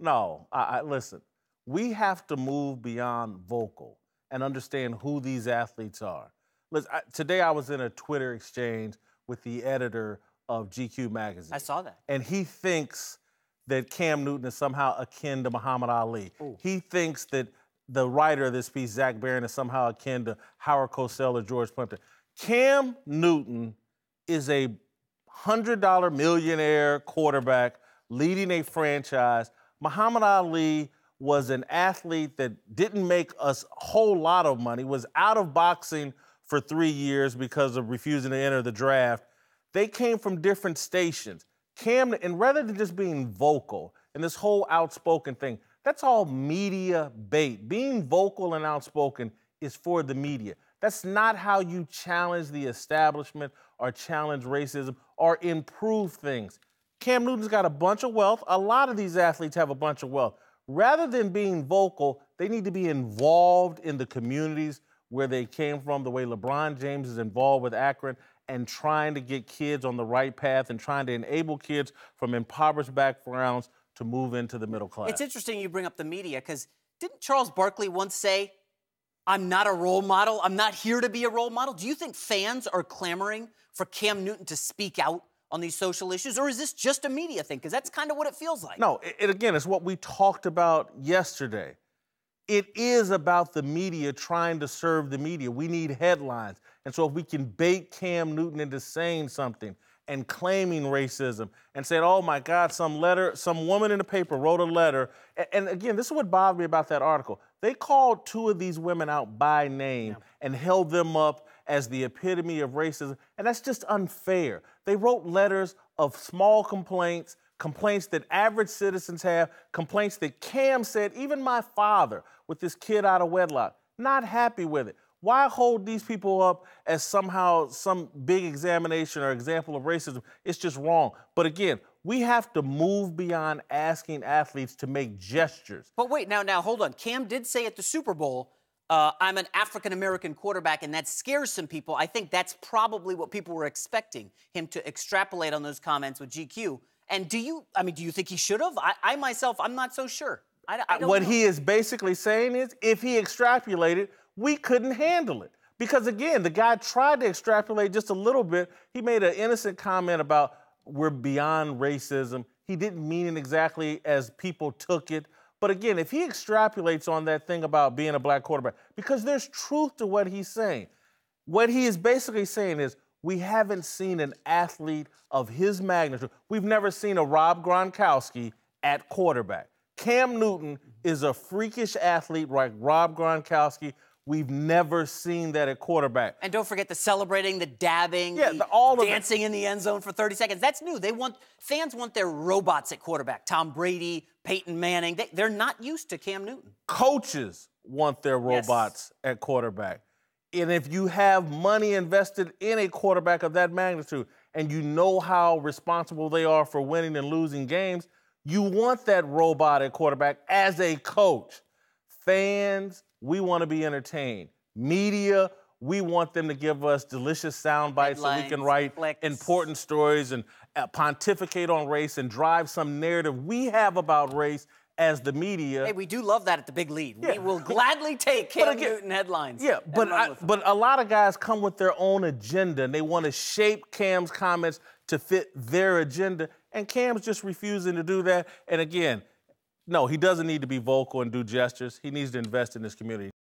no. Listen, we have to move beyond vocal and understand who these athletes are. Listen, today I was in a Twitter exchange with the editor of GQ magazine. I saw that. And he thinks that Cam Newton is somehow akin to Muhammad Ali. Ooh. He thinks that the writer of this piece, Zach Barron, is somehow akin to Howard Cosell or George Plimpton. Cam Newton is a $100 millionaire quarterback leading a franchise. Muhammad Ali was an athlete that didn't make us a whole lot of money, was out of boxing for 3 years because of refusing to enter the draft. They came from different stations. Cam, and rather than just being vocal and this whole outspoken thing, that's all media bait. Being vocal and outspoken is for the media. That's not how you challenge the establishment or challenge racism or improve things. Cam Newton's got a bunch of wealth. A lot of these athletes have a bunch of wealth. Rather than being vocal, they need to be involved in the communities where they came from, the way LeBron James is involved with Akron and trying to get kids on the right path and trying to enable kids from impoverished backgrounds to move into the middle class. It's interesting you bring up the media, because didn't Charles Barkley once say, I'm not a role model, I'm not here to be a role model? Do you think fans are clamoring for Cam Newton to speak out on these social issues, or is this just a media thing? Because that's kind of what it feels like. No, again, it's what we talked about yesterday. It is about the media trying to serve the media. We need headlines. And so if we can bait Cam Newton into saying something and claiming racism and saying, oh my God, some woman in the paper wrote a letter. And again, this is what bothered me about that article. They called two of these women out by name and held them up as the epitome of racism. And that's just unfair. They wrote letters of small complaints, complaints that average citizens have, complaints that Cam said, even my father with this kid out of wedlock, not happy with it. Why hold these people up as somehow some big examination or example of racism? It's just wrong. But again, we have to move beyond asking athletes to make gestures. But wait, now hold on. Cam did say at the Super Bowl, I'm an African-American quarterback, and that scares some people. I think that's probably what people were expecting him to extrapolate on those comments with GQ. And do you think he should have? I myself, I'm not so sure. I don't what know. he is basically saying is, if he extrapolated, we couldn't handle it. Because again, the guy tried to extrapolate just a little bit. He made an innocent comment about we're beyond racism. He didn't mean it exactly as people took it. But again, if he extrapolates on that thing about being a black quarterback, because there's truth to what he's saying. What he is basically saying is, we haven't seen an athlete of his magnitude. We've never seen a Rob Gronkowski at quarterback. Cam Newton is a freakish athlete like Rob Gronkowski. We've never seen that at quarterback. And don't forget the celebrating, the dabbing, dancing in the end zone for 30 seconds. That's new. Fans want their robots at quarterback. Tom Brady, Peyton Manning. They're not used to Cam Newton. Coaches want their robots at quarterback. And if you have money invested in a quarterback of that magnitude and you know how responsible they are for winning and losing games, you want that robot at quarterback as a coach. Fans, we want to be entertained. Media, we want them to give us delicious sound bites so we can write important stories and pontificate on race and drive some narrative we have about race as the media. Hey, we do love that at the Big Lead. Yeah. We will gladly take Cam Newton headlines. Yeah, but a lot of guys come with their own agenda, and they want to shape Cam's comments to fit their agenda, and Cam's just refusing to do that. And again, no, he doesn't need to be vocal and do gestures. He needs to invest in his community.